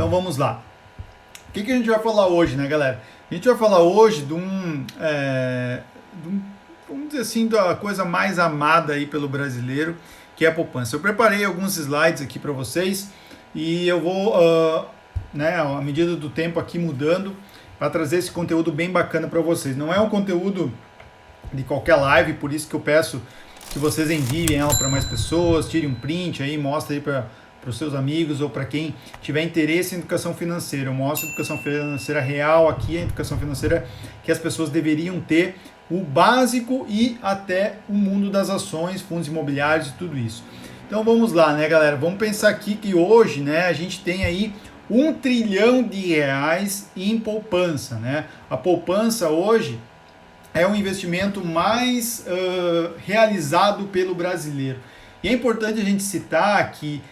Então vamos lá. O que a gente vai falar hoje, né, galera? A gente vai falar hoje vamos dizer assim, da coisa mais amada aí pelo brasileiro, que é a poupança. Eu preparei alguns slides aqui para vocês e eu vou, né, à medida do tempo aqui mudando, para trazer esse conteúdo bem bacana para vocês. Não é um conteúdo de qualquer live, por isso que eu peço que vocês enviem ela para mais pessoas, tirem um print aí, mostre aí para os seus amigos ou para quem tiver interesse em educação financeira. Eu mostro a educação financeira real aqui, a educação financeira que as pessoas deveriam ter, o básico e até o mundo das ações, fundos imobiliários e tudo isso. Então vamos lá, né, galera? Vamos pensar aqui que hoje, né, a gente tem aí R$1 trilhão em poupança, né? A poupança hoje é o investimento mais realizado pelo brasileiro. E é importante a gente citar que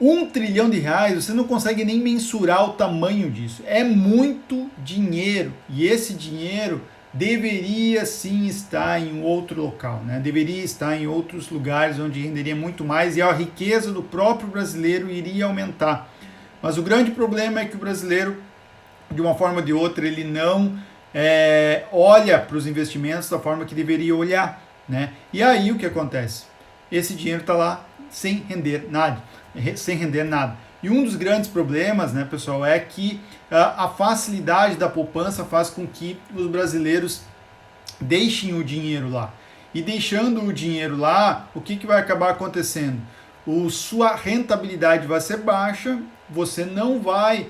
R$1 trilhão, você não consegue nem mensurar o tamanho disso. É muito dinheiro. E esse dinheiro deveria sim estar em outro local, né? Deveria estar em outros lugares onde renderia muito mais e a riqueza do próprio brasileiro iria aumentar. Mas o grande problema é que o brasileiro, de uma forma ou de outra, ele não olha para os investimentos da forma que deveria olhar, né? E aí o que acontece? Esse dinheiro está lá sem render nada. E um dos grandes problemas, né, pessoal, é que a facilidade da poupança faz com que os brasileiros deixem o dinheiro lá. E deixando o dinheiro lá, o que vai acabar acontecendo? Sua rentabilidade vai ser baixa, você não vai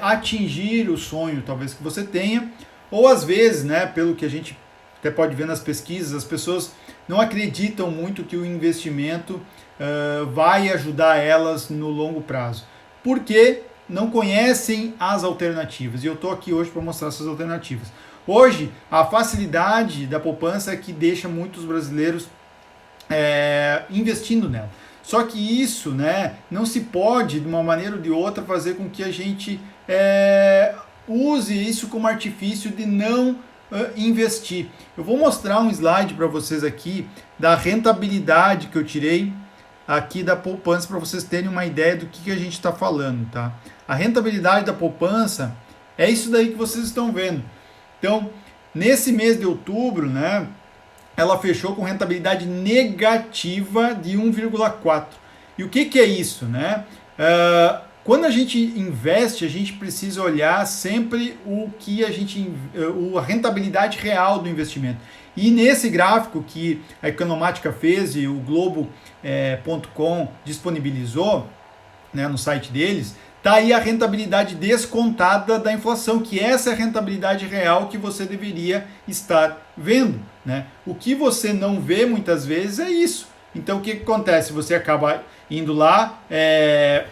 atingir o sonho talvez que você tenha, ou às vezes, né, pelo que a gente até pode ver nas pesquisas, as pessoas não acreditam muito que o investimento vai ajudar elas no longo prazo, porque não conhecem as alternativas. E eu estou aqui hoje para mostrar essas alternativas. Hoje, a facilidade da poupança é que deixa muitos brasileiros investindo nela. Só que isso, né, não se pode, de uma maneira ou de outra, fazer com que a gente use isso como artifício de não investir. Eu vou mostrar um slide para vocês aqui da rentabilidade que eu tirei aqui da poupança para vocês terem uma ideia do que a gente está falando, tá? A rentabilidade da poupança é isso daí que vocês estão vendo. Então, nesse mês de outubro, né, ela fechou com rentabilidade negativa de 1,4. E o que é isso, né? Quando a gente investe, a gente precisa olhar sempre a rentabilidade real do investimento. E nesse gráfico que a Economática fez e o Globo.com disponibilizou, né, no site deles, está aí a rentabilidade descontada da inflação, que essa é a rentabilidade real que você deveria estar vendo, né? O que você não vê muitas vezes é isso. Então o que acontece? Você acaba indo lá,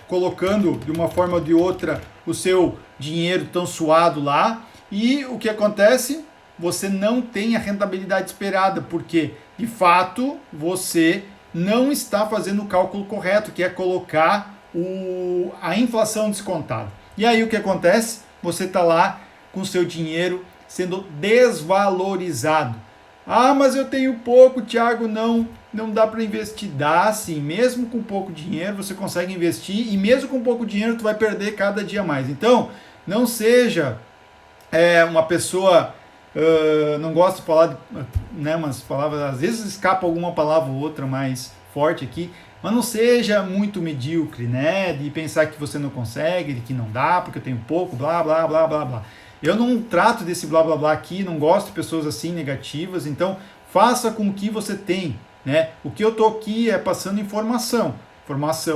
colocando de uma forma ou de outra o seu dinheiro tão suado lá, e o que acontece? Você não tem a rentabilidade esperada, porque de fato você não está fazendo o cálculo correto, que é colocar a inflação descontada. E aí o que acontece? Você está lá com o seu dinheiro sendo desvalorizado. Ah, mas eu tenho pouco, Thiago, não dá para investir. Dá sim, mesmo com pouco dinheiro você consegue investir, e mesmo com pouco dinheiro tu vai perder cada dia mais. Então, não seja uma pessoa... não gosto de falar, né, umas palavras, às vezes escapa alguma palavra ou outra mais forte aqui, mas não seja muito medíocre, né, de pensar que você não consegue, de que não dá, porque eu tenho pouco, blá, blá, blá, blá, blá. Eu não trato desse blá, blá, blá aqui, não gosto de pessoas assim negativas, então faça com o que você tem, né, o que eu estou aqui é passando informação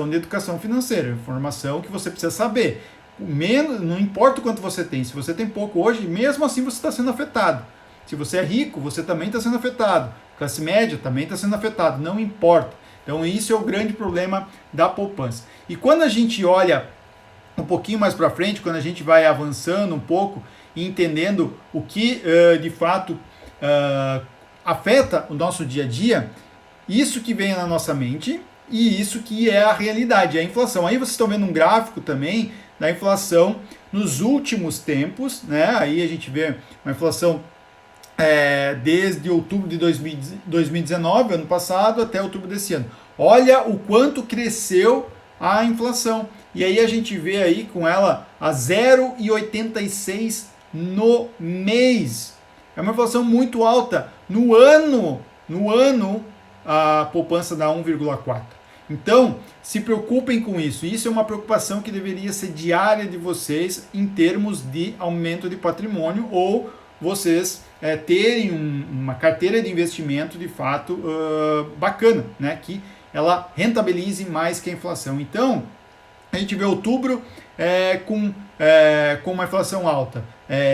de educação financeira, informação que você precisa saber. Não importa o quanto você tem, se você tem pouco hoje, mesmo assim você está sendo afetado. Se você é rico, você também está sendo afetado. Classe média também está sendo afetado, não importa. Então isso é o grande problema da poupança. E quando a gente olha um pouquinho mais para frente, quando a gente vai avançando um pouco e entendendo o que de fato afeta o nosso dia a dia, isso que vem na nossa mente e isso que é a realidade, é a inflação. Aí vocês estão vendo um gráfico também da inflação nos últimos tempos, né? Aí a gente vê uma inflação desde outubro de 2019, ano passado, até outubro desse ano. Olha o quanto cresceu a inflação. e aí a gente vê aí com ela a 0,86 no mês. É uma inflação muito alta. No ano a poupança dá 1,4. Então, se preocupem com isso. Isso é uma preocupação que deveria ser diária de vocês em termos de aumento de patrimônio ou vocês terem uma carteira de investimento de fato bacana, né? Que ela rentabilize mais que a inflação. Então, a gente vê outubro com uma inflação alta,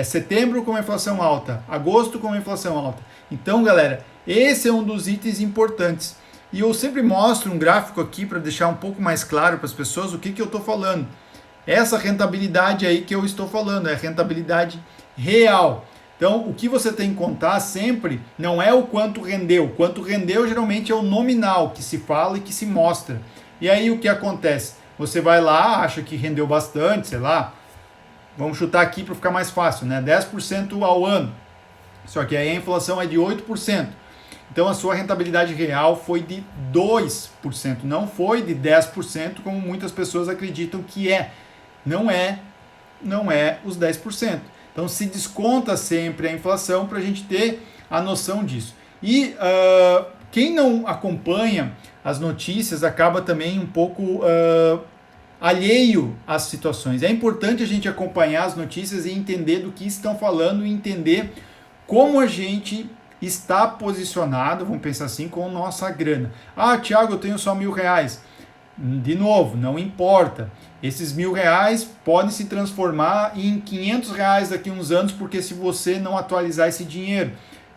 setembro com uma inflação alta, agosto com uma inflação alta. Então, galera, esse é um dos itens importantes. E eu sempre mostro um gráfico aqui para deixar um pouco mais claro para as pessoas o que eu estou falando. Essa rentabilidade aí que eu estou falando, é rentabilidade real. Então, o que você tem que contar sempre não é o quanto rendeu. O quanto rendeu geralmente é o nominal que se fala e que se mostra. E aí o que acontece? Você vai lá, acha que rendeu bastante, sei lá, vamos chutar aqui para ficar mais fácil, né? 10% ao ano. Só que aí a inflação é de 8%. Então a sua rentabilidade real foi de 2%, não foi de 10%, como muitas pessoas acreditam que é. Não é os 10%. Então se desconta sempre a inflação para a gente ter a noção disso. E quem não acompanha as notícias acaba também um pouco alheio às situações. É importante a gente acompanhar as notícias e entender do que estão falando e entender como a gente está posicionado, vamos pensar assim, com nossa grana. Ah, Thiago, eu tenho só R$1.000. De novo, não importa. Esses R$1.000 podem se transformar em R$500 daqui a uns anos, porque se você não atualizar esse dinheiro,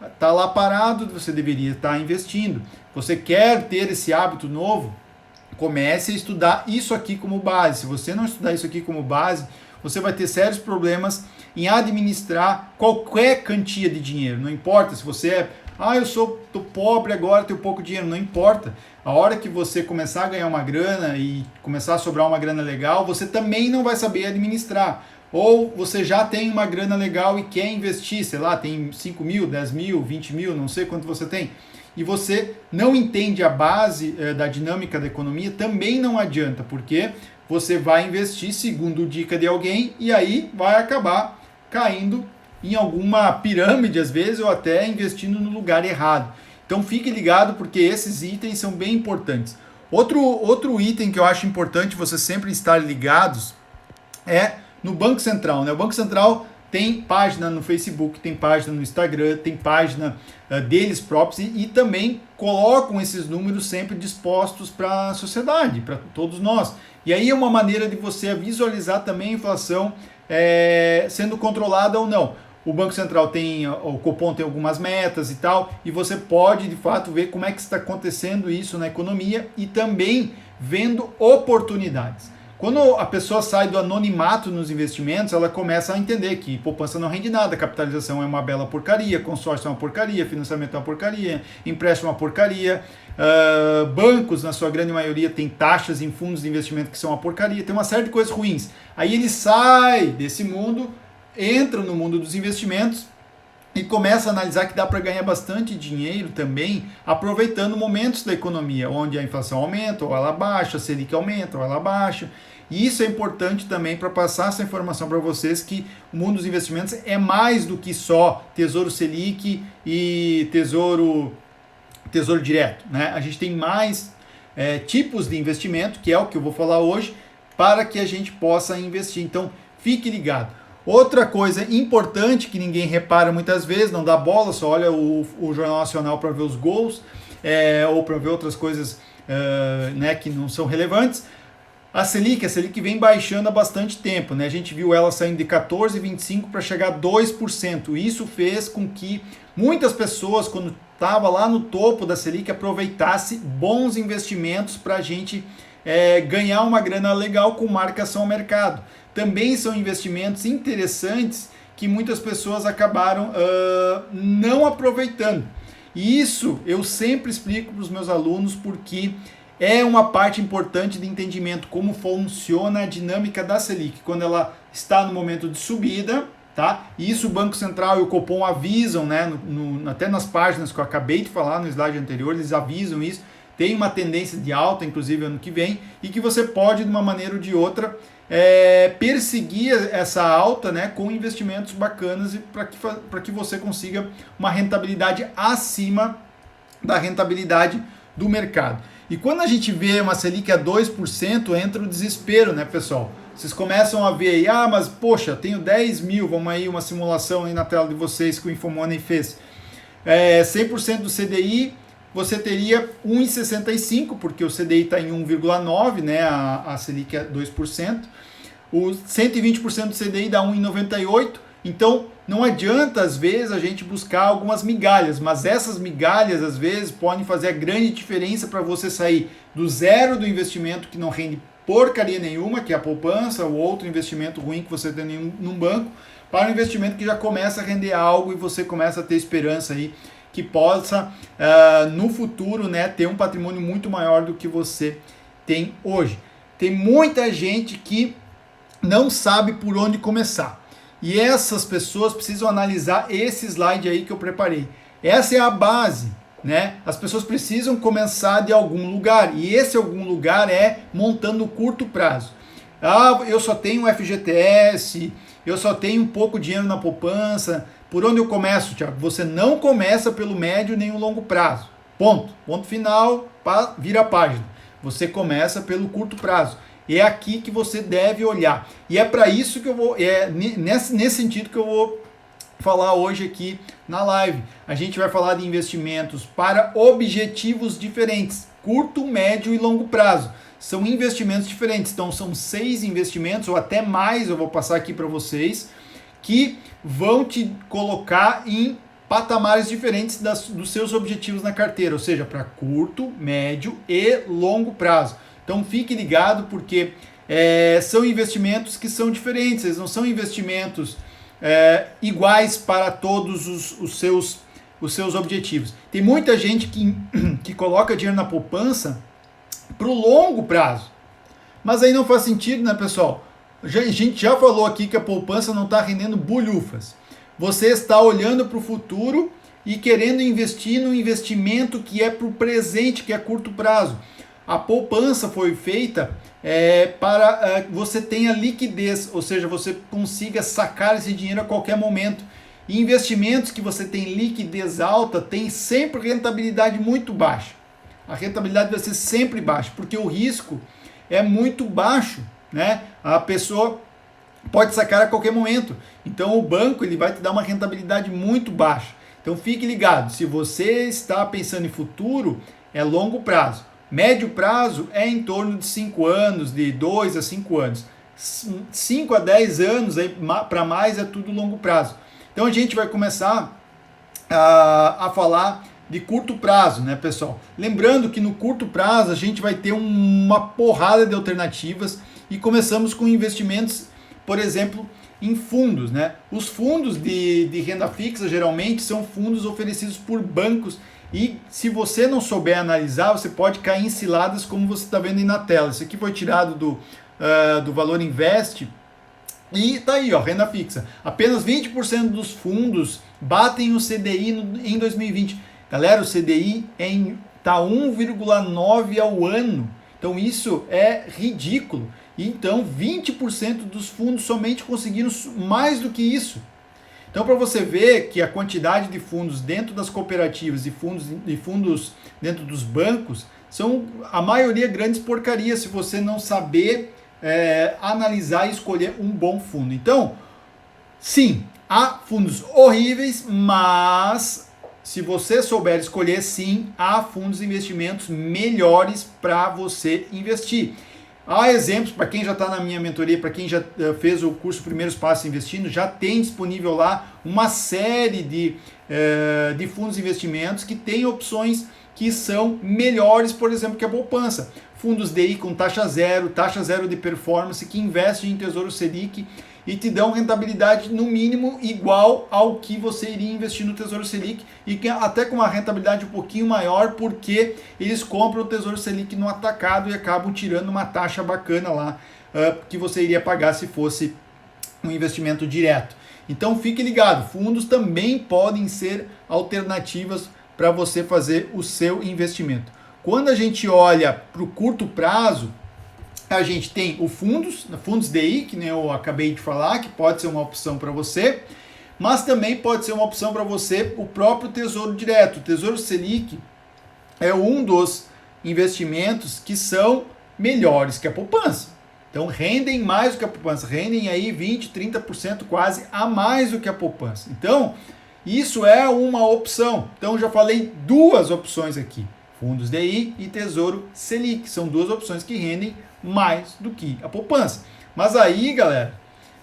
está lá parado, você deveria estar investindo. Você quer ter esse hábito novo? Comece a estudar isso aqui como base. Se você não estudar isso aqui como base, você vai ter sérios problemas em administrar qualquer quantia de dinheiro. Não importa se você tô pobre agora, tenho pouco dinheiro. Não importa. A hora que você começar a ganhar uma grana e começar a sobrar uma grana legal, você também não vai saber administrar. Ou você já tem uma grana legal e quer investir, sei lá, tem 5 mil, 10 mil, 20 mil, não sei quanto você tem, e você não entende a base da dinâmica da economia, também não adianta, porque você vai investir segundo dica de alguém e aí vai acabar caindo em alguma pirâmide às vezes ou até investindo no lugar errado. Então fique ligado porque esses itens são bem importantes. Outro item que eu acho importante você sempre estar ligados é no Banco Central, né? O Banco Central tem página no Facebook, tem página no Instagram, tem página deles próprios e também colocam esses números sempre dispostos para a sociedade, para todos nós. E aí é uma maneira de você visualizar também a inflação sendo controlada ou não. O Banco Central o Copom tem algumas metas e tal, e você pode de fato ver como é que está acontecendo isso na economia e também vendo oportunidades. Quando a pessoa sai do anonimato nos investimentos, ela começa a entender que poupança não rende nada, capitalização é uma bela porcaria, consórcio é uma porcaria, financiamento é uma porcaria, empréstimo é uma porcaria, bancos, na sua grande maioria, tem taxas em fundos de investimento que são uma porcaria, tem uma série de coisas ruins. Aí ele sai desse mundo, entra no mundo dos investimentos e começa a analisar que dá para ganhar bastante dinheiro também, aproveitando momentos da economia, onde a inflação aumenta ou ela baixa, a Selic aumenta ou ela baixa. E isso é importante também para passar essa informação para vocês, que o mundo dos investimentos é mais do que só Tesouro Selic e Tesouro Direto, né? A gente tem mais tipos de investimento, que é o que eu vou falar hoje, para que a gente possa investir. Então, fique ligado. Outra coisa importante que ninguém repara muitas vezes, não dá bola, só olha o Jornal Nacional para ver os gols ou para ver outras coisas que não são relevantes. A Selic vem baixando há bastante tempo, né? A gente viu ela saindo de 14,25 para chegar a 2%. Isso fez com que muitas pessoas, quando estava lá no topo da Selic, aproveitasse bons investimentos para a gente ganhar uma grana legal com marcação ao mercado. Também são investimentos interessantes que muitas pessoas acabaram não aproveitando. E isso eu sempre explico para os meus alunos porque é uma parte importante de entendimento como funciona a dinâmica da Selic. Quando ela está no momento de subida, tá? E isso o Banco Central e o Copom avisam, né? Até nas páginas que eu acabei de falar no slide anterior, eles avisam isso. tem uma tendência de alta, inclusive ano que vem, e que você pode, de uma maneira ou de outra, perseguir essa alta, né, com investimentos bacanas e para que você consiga uma rentabilidade acima da rentabilidade do mercado. E quando a gente vê uma Selic a 2%, entra o desespero, né, pessoal? Vocês começam a ver aí, mas poxa, tenho 10 mil, vamos aí, uma simulação aí na tela de vocês que o Infomoney fez. 100% do CDI, você teria 1,65, porque o CDI está em 1,9, né, a Selic é 2%. O 120% do CDI dá 1,98. Então, não adianta, às vezes, a gente buscar algumas migalhas, mas essas migalhas, às vezes, podem fazer a grande diferença para você sair do zero do investimento que não rende porcaria nenhuma, que é a poupança, ou outro investimento ruim que você tem num banco, para um investimento que já começa a render algo e você começa a ter esperança aí que possa, no futuro, né, ter um patrimônio muito maior do que você tem hoje. Tem muita gente que não sabe por onde começar. E essas pessoas precisam analisar esse slide aí que eu preparei. Essa é a base, né? As pessoas precisam começar de algum lugar. E esse algum lugar é montando o curto prazo. Eu só tenho um FGTS, eu só tenho um pouco dinheiro na poupança. Por onde eu começo, Thiago? Você não começa pelo médio nem o longo prazo. Ponto. Ponto final, vira a página. Você começa pelo curto prazo. É aqui que você deve olhar. E é para isso que eu vou, nesse sentido que eu vou falar hoje aqui na live. A gente vai falar de investimentos para objetivos diferentes, curto, médio e longo prazo. São investimentos diferentes, então são 6 investimentos ou até mais, eu vou passar aqui para vocês, que vão te colocar em patamares diferentes dos seus objetivos na carteira, ou seja, para curto, médio e longo prazo. Então fique ligado porque são investimentos que são diferentes, eles não são investimentos iguais para todos os seus objetivos. Tem muita gente que coloca dinheiro na poupança para o longo prazo, mas aí não faz sentido, né, pessoal? A gente já falou aqui que a poupança não está rendendo bulhufas. Você está olhando para o futuro e querendo investir no investimento que é para o presente, que é curto prazo. A poupança foi feita para que você tenha liquidez, ou seja, você consiga sacar esse dinheiro a qualquer momento. E investimentos que você tem liquidez alta tem sempre rentabilidade muito baixa. A rentabilidade vai ser sempre baixa, porque o risco é muito baixo, né? A pessoa pode sacar a qualquer momento. Então o banco ele vai te dar uma rentabilidade muito baixa. Então fique ligado, se você está pensando em futuro, é longo prazo. Médio prazo é em torno de 5 anos, de 2 a 5 anos. 5 a 10 anos, para mais, é tudo longo prazo. Então a gente vai começar a falar de curto prazo, né, pessoal? Lembrando que no curto prazo a gente vai ter uma porrada de alternativas e começamos com investimentos, por exemplo, em fundos, né? Os fundos de renda fixa geralmente são fundos oferecidos por bancos. E se você não souber analisar, você pode cair em ciladas como você está vendo aí na tela. Isso aqui foi tirado do Valor Invest e tá aí, ó, renda fixa. Apenas 20% dos fundos batem o CDI em 2020. Galera, o CDI tá 1,9 ao ano. Então isso é ridículo. Então 20% dos fundos somente conseguiram mais do que isso. Então, para você ver que a quantidade de fundos dentro das cooperativas e fundos dentro dos bancos são, a maioria, grandes porcarias se você não saber analisar e escolher um bom fundo. Então, sim, há fundos horríveis, mas se você souber escolher, sim, há fundos de investimentos melhores para você investir. Há exemplos, para quem já está na minha mentoria, para quem já fez o curso Primeiros Passos Investindo, já tem disponível lá uma série de fundos de investimentos que tem opções que são melhores, por exemplo, que a poupança. Fundos DI com taxa zero de performance, que investem em Tesouro Selic e te dão rentabilidade no mínimo igual ao que você iria investir no Tesouro Selic e que até com uma rentabilidade um pouquinho maior, porque eles compram o Tesouro Selic no atacado e acabam tirando uma taxa bacana lá que você iria pagar se fosse um investimento direto. Então fique ligado, fundos também podem ser alternativas para você fazer o seu investimento. Quando a gente olha para o curto prazo, a gente tem o fundos DI, que nem eu acabei de falar, que pode ser uma opção para você, mas também pode ser uma opção para você o próprio Tesouro Direto. O Tesouro Selic é um dos investimentos que são melhores que a poupança. Então rendem mais do que a poupança, rendem aí 20, 30% quase a mais do que a poupança. Então, isso é uma opção. Então, já falei duas opções aqui. Fundos DI e Tesouro Selic. São duas opções que rendem mais do que a poupança. Mas aí, galera,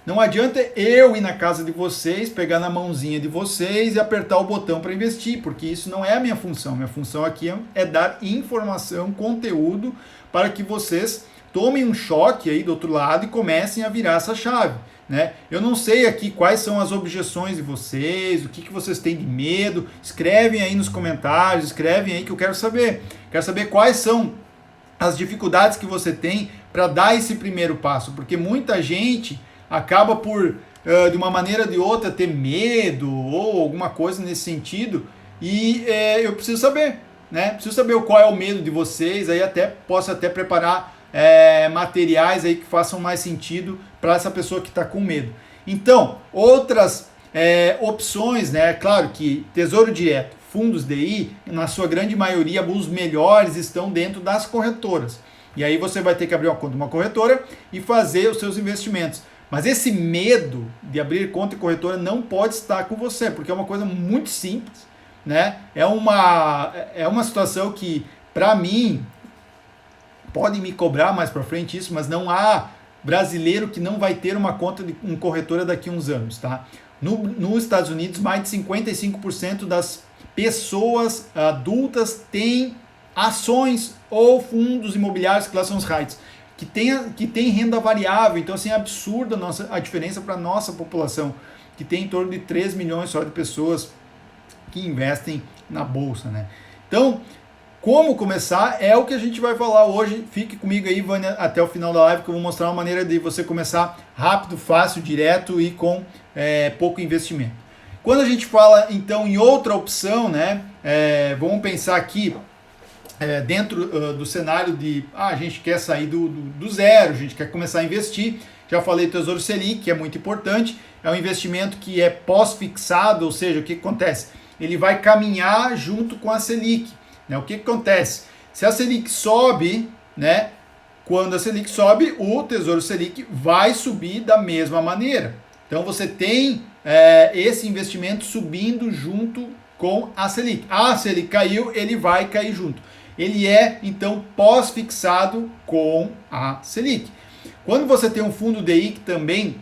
não adianta eu ir na casa de vocês, pegar na mãozinha de vocês e apertar o botão para investir, porque isso não é a minha função. Minha função aqui é dar informação, conteúdo, para que vocês tomem um choque aí do outro lado e comecem a virar essa chave. Né? Eu não sei aqui quais são as objeções de vocês, o que vocês têm de medo. Escrevem aí nos comentários, escrevem aí que eu quero saber. Quero saber quais são as dificuldades que você tem para dar esse primeiro passo, porque muita gente acaba por, de uma maneira ou de outra, ter medo ou alguma coisa nesse sentido, e eu preciso saber, né? Preciso saber qual é o medo de vocês, aí posso até preparar materiais aí que façam mais sentido para essa pessoa que está com medo. Então, outras opções, né? Claro que Tesouro Direto, fundos DI, na sua grande maioria, os melhores estão dentro das corretoras. E aí você vai ter que abrir uma conta numa corretora e fazer os seus investimentos. Mas esse medo de abrir conta em corretora não pode estar com você, porque é uma coisa muito simples, né? É uma situação que, para mim, podem me cobrar mais para frente isso, mas não há brasileiro que não vai ter uma conta em corretora daqui a uns anos, tá? Nos Estados Unidos, mais de 55% das pessoas adultas têm ações ou fundos imobiliários, que lá são os REITs, que tem renda variável. Então, assim, é absurda a diferença para a nossa população, que tem em torno de 3 milhões só de pessoas que investem na bolsa, né? Então, como começar é o que a gente vai falar hoje. Fique comigo aí, Vânia, até o final da live, que eu vou mostrar uma maneira de você começar rápido, fácil, direto e com pouco investimento. Quando a gente fala, então, em outra opção, né? Vamos pensar aqui, dentro do cenário de a gente quer sair do zero, a gente quer começar a investir. Já falei do Tesouro Selic, que é muito importante. É um investimento que é pós-fixado, ou seja, o que acontece? Ele vai caminhar junto com a Selic. Né? O que acontece? Se a Selic sobe, né? Quando a Selic sobe, o Tesouro Selic vai subir da mesma maneira. Então você tem esse investimento subindo junto com a Selic. A Selic caiu, ele vai cair junto. Ele é, então, pós-fixado com a Selic. Quando você tem um fundo DI que também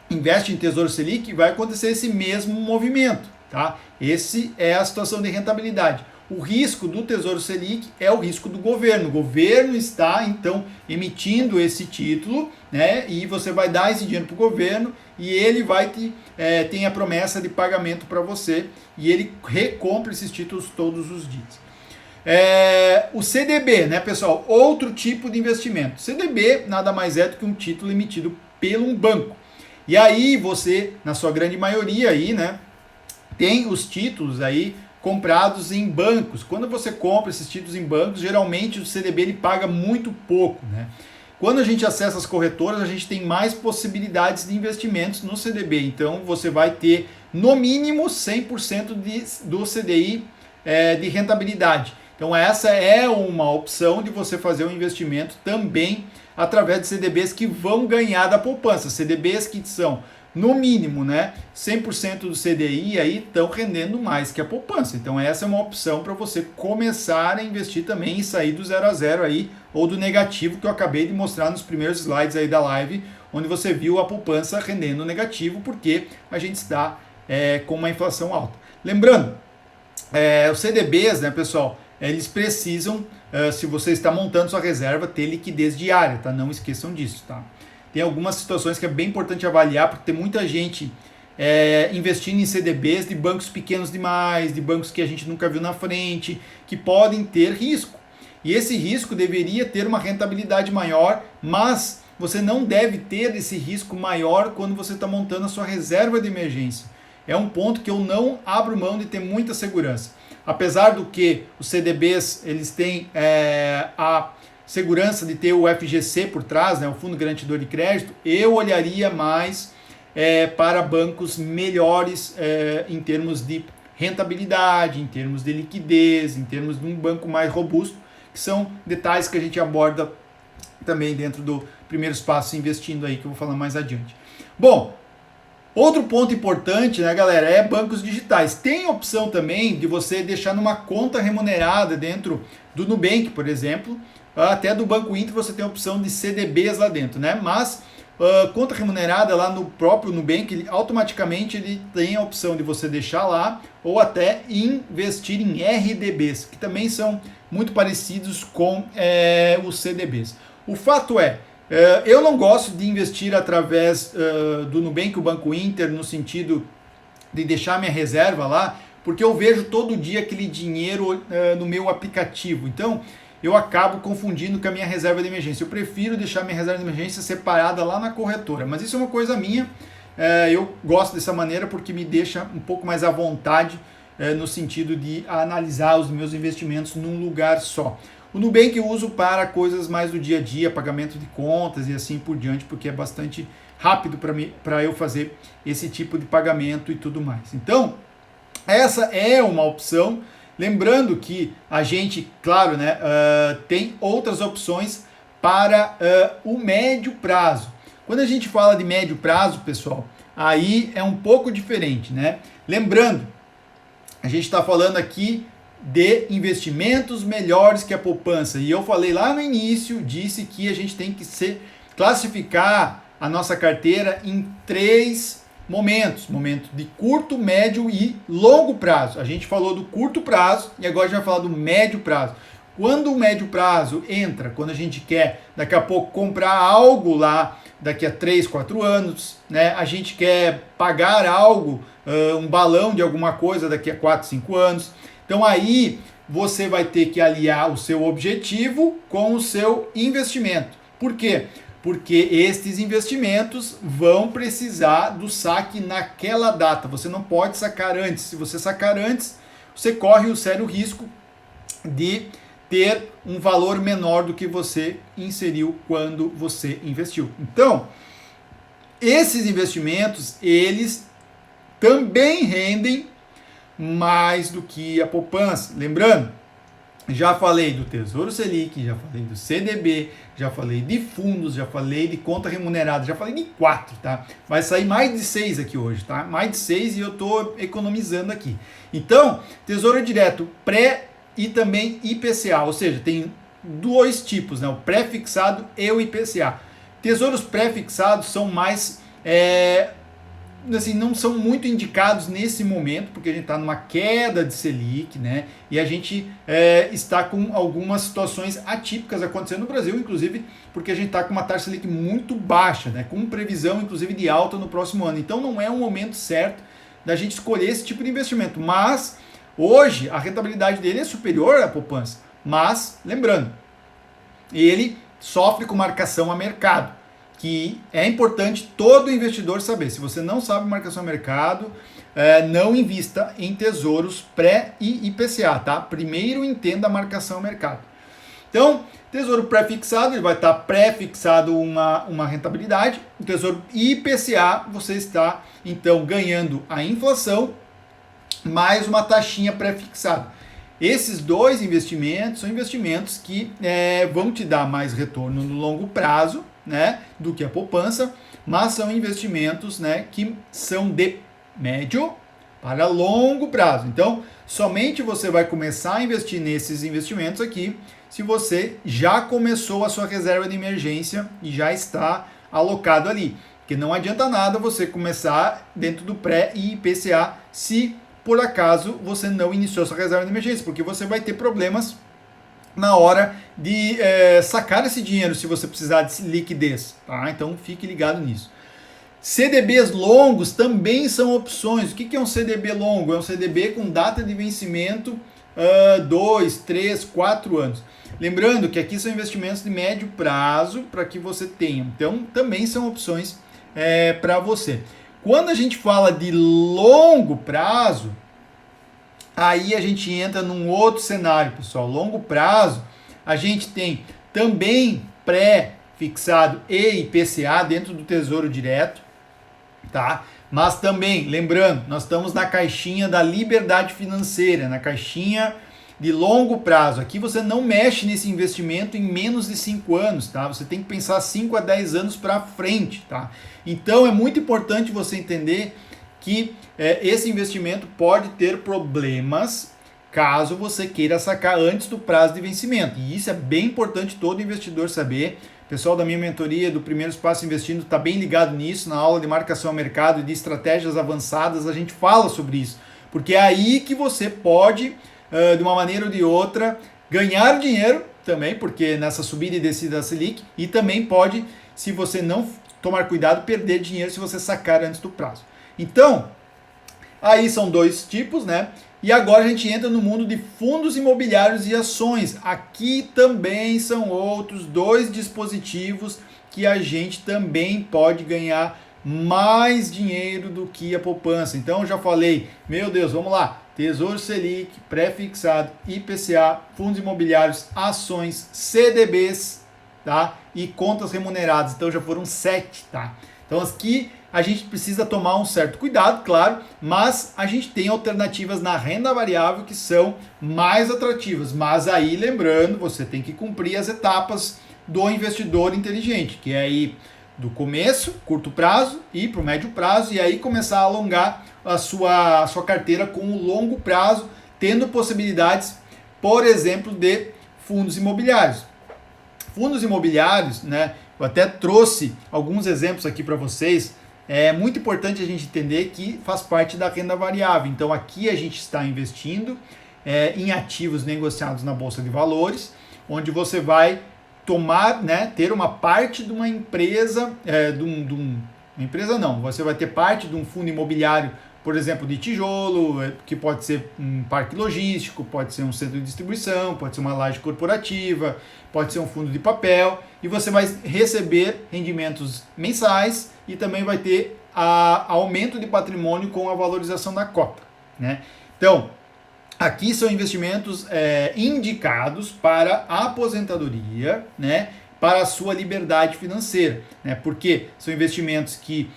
investe em Tesouro Selic, vai acontecer esse mesmo movimento. Tá? Esse é a situação de rentabilidade. O risco do Tesouro Selic é o risco do governo. O governo está, então, emitindo esse título, né? E você vai dar esse dinheiro para o governo e ele vai tem a promessa de pagamento para você e ele recompra esses títulos todos os dias. O CDB, né, pessoal? Outro tipo de investimento. CDB nada mais é do que um título emitido pelo um banco. E aí você, na sua grande maioria aí, né, tem os títulos aí comprados em bancos. Quando você compra esses títulos em bancos, geralmente o CDB ele paga muito pouco, né? Quando a gente acessa as corretoras, a gente tem mais possibilidades de investimentos no CDB. Então você vai ter no mínimo 100% do CDI de rentabilidade. Então essa é uma opção de você fazer um investimento também através de CDBs que vão ganhar da poupança. CDBs que são no mínimo, né, 100% do CDI aí estão rendendo mais que a poupança. Então essa é uma opção para você começar a investir também e sair do 0 a 0 aí, ou do negativo que eu acabei de mostrar nos primeiros slides aí da live, onde você viu a poupança rendendo negativo porque a gente está com uma inflação alta. Lembrando, os CDBs, né, pessoal, eles precisam, se você está montando sua reserva, ter liquidez diária, tá? Não esqueçam disso, tá? Tem algumas situações que é bem importante avaliar, porque tem muita gente investindo em CDBs de bancos pequenos demais, de bancos que a gente nunca viu na frente, que podem ter risco. E esse risco deveria ter uma rentabilidade maior, mas você não deve ter esse risco maior quando você está montando a sua reserva de emergência. É um ponto que eu não abro mão de ter muita segurança. apesar do que os CDBs eles têm a segurança de ter o FGC por trás, né, o Fundo Garantidor de Crédito, eu olharia mais para bancos melhores em termos de rentabilidade, em termos de liquidez, em termos de um banco mais robusto, que são detalhes que a gente aborda também dentro do Primeiros Passos Investindo aí, que eu vou falar mais adiante. Bom, outro ponto importante, né, galera, é bancos digitais. Tem a opção também de você deixar numa conta remunerada dentro do Nubank, por exemplo, até do Banco Inter você tem a opção de CDBs lá dentro, né? Mas conta remunerada lá no próprio Nubank, automaticamente ele tem a opção de você deixar lá ou até investir em RDBs, que também são muito parecidos com os CDBs. O fato eu não gosto de investir através do Nubank, o Banco Inter, no sentido de deixar minha reserva lá, porque eu vejo todo dia aquele dinheiro no meu aplicativo. Então, eu acabo confundindo com a minha reserva de emergência. Eu prefiro deixar minha reserva de emergência separada lá na corretora. Mas isso é uma coisa minha. Eu gosto dessa maneira porque me deixa um pouco mais à vontade no sentido de analisar os meus investimentos num lugar só. O Nubank eu uso para coisas mais do dia a dia, pagamento de contas e assim por diante, porque é bastante rápido para eu fazer esse tipo de pagamento e tudo mais. Então, essa é uma opção. Lembrando que a gente, claro, né, tem outras opções para o médio prazo. Quando a gente fala de médio prazo, pessoal, aí é um pouco diferente, né? Lembrando, a gente está falando aqui de investimentos melhores que a poupança. E eu falei lá no início, disse que a gente tem que classificar a nossa carteira em 3 momentos. Momento de curto, médio e longo prazo. A gente falou do curto prazo e agora a gente vai falar do médio prazo. Quando o médio prazo entra, quando a gente quer daqui a pouco comprar algo lá daqui a 3, 4 anos, né? A gente quer pagar algo, um balão de alguma coisa daqui a 4, 5 anos. Então aí você vai ter que aliar o seu objetivo com o seu investimento. Por quê? Porque estes investimentos vão precisar do saque naquela data. Você não pode sacar antes. Se você sacar antes, você corre o sério risco de ter um valor menor do que você inseriu quando você investiu. Então, esses investimentos, eles também rendem mais do que a poupança. Lembrando, já falei do Tesouro Selic, já falei do CDB, já falei de fundos, já falei de conta remunerada, já falei de 4, tá? Vai sair mais de 6 aqui hoje, tá? Mais de 6 e eu tô economizando aqui. Então, Tesouro Direto pré e também IPCA, ou seja, tem 2 tipos, né? O pré-fixado e o IPCA. Tesouros pré-fixados são mais assim, não são muito indicados nesse momento, porque a gente está numa queda de Selic, né? E a gente está com algumas situações atípicas acontecendo no Brasil, inclusive porque a gente está com uma taxa Selic muito baixa, né? Com previsão, inclusive, de alta no próximo ano. Então não é um momento certo da gente escolher esse tipo de investimento. Mas hoje a rentabilidade dele é superior à poupança. Mas, lembrando, ele sofre com marcação a mercado, que é importante todo investidor saber. Se você não sabe marcação a mercado, não invista em tesouros pré e IPCA, tá? Primeiro entenda a marcação a mercado. Então, tesouro pré-fixado, ele vai estar pré-fixado uma rentabilidade. O tesouro IPCA, você está, então, ganhando a inflação mais uma taxinha pré-fixada. Esses 2 investimentos são investimentos que vão te dar mais retorno no longo prazo, né, do que a poupança, mas são investimentos, né, que são de médio para longo prazo. Então, somente você vai começar a investir nesses investimentos aqui se você já começou a sua reserva de emergência e já está alocado ali. Porque não adianta nada você começar dentro do pré e IPCA se por acaso você não iniciou sua reserva de emergência, porque você vai ter problemas na hora de sacar esse dinheiro se você precisar de liquidez, tá? Então fique ligado nisso. CDBs longos também são opções. O que é um CDB longo? É um CDB com data de vencimento 2, 3, 4 anos. Lembrando que aqui são investimentos de médio prazo para que você tenha. Então também são opções para você. Quando a gente fala de longo prazo, aí a gente entra num outro cenário, pessoal. Longo prazo, a gente tem também pré-fixado e IPCA dentro do Tesouro Direto, tá? Mas também, lembrando, nós estamos na caixinha da liberdade financeira, na caixinha de longo prazo. Aqui você não mexe nesse investimento em menos de 5 anos, tá? Você tem que pensar 5 a 10 anos para frente, tá? Então é muito importante você entender que esse investimento pode ter problemas caso você queira sacar antes do prazo de vencimento. E isso é bem importante todo investidor saber. O pessoal da minha mentoria do Primeiro Passo Investindo está bem ligado nisso. Na aula de marcação ao mercado e de estratégias avançadas a gente fala sobre isso. Porque é aí que você pode, de uma maneira ou de outra, ganhar dinheiro também, porque nessa subida e descida da Selic, e também pode, se você não tomar cuidado, perder dinheiro se você sacar antes do prazo. Então, aí são dois tipos, né? E agora a gente entra no mundo de fundos imobiliários e ações. Aqui também são outros dois dispositivos que a gente também pode ganhar mais dinheiro do que a poupança. Então já falei, meu Deus, vamos lá. Tesouro Selic, pré-fixado, IPCA, fundos imobiliários, ações, CDBs, tá? E contas remuneradas. Então já foram 7, tá? Então aqui a gente precisa tomar um certo cuidado, claro, mas a gente tem alternativas na renda variável que são mais atrativas. Mas aí, lembrando, você tem que cumprir as etapas do investidor inteligente, que é aí do começo, curto prazo, e para o médio prazo, e aí começar a alongar a sua carteira com o longo prazo, tendo possibilidades, por exemplo, de fundos imobiliários. Fundos imobiliários, né? Eu até trouxe alguns exemplos aqui para vocês. É muito importante a gente entender que faz parte da renda variável. Então aqui a gente está investindo em ativos negociados na Bolsa de Valores, onde você vai tomar, né, ter uma parte de uma empresa, uma empresa não, você vai ter parte de um fundo imobiliário, por exemplo, de tijolo, que pode ser um parque logístico, pode ser um centro de distribuição, pode ser uma laje corporativa, pode ser um fundo de papel, e você vai receber rendimentos mensais e também vai ter aumento de patrimônio com a valorização da cota, né? Então, aqui são investimentos indicados para a aposentadoria, né? Para a sua liberdade financeira, né? Porque são investimentos que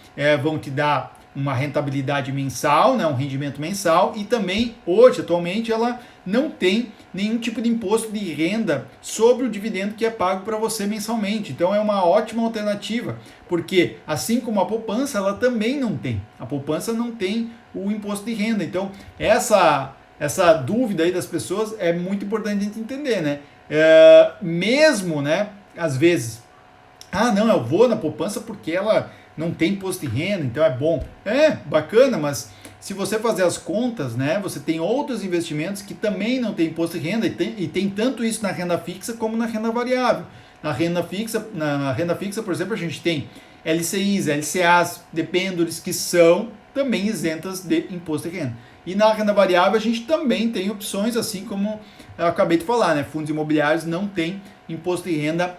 vão te dar uma rentabilidade mensal, né, um rendimento mensal, e também, hoje, atualmente, ela não tem nenhum tipo de imposto de renda sobre o dividendo que é pago para você mensalmente. Então é uma ótima alternativa, porque assim como a poupança, ela também não tem. A poupança não tem o imposto de renda. Então essa dúvida aí das pessoas é muito importante a gente entender, né? Mesmo, né, às vezes, não, eu vou na poupança porque ela não tem imposto de renda, então é bom. Bacana, mas se você fazer as contas, né, você tem outros investimentos que também não tem imposto de renda e tem tanto isso na renda fixa como na renda variável. Na renda fixa, por exemplo, a gente tem LCIs, LCAs, debêntures que são também isentas de imposto de renda. E na renda variável a gente também tem opções, assim como eu acabei de falar, né? Fundos imobiliários não tem imposto de renda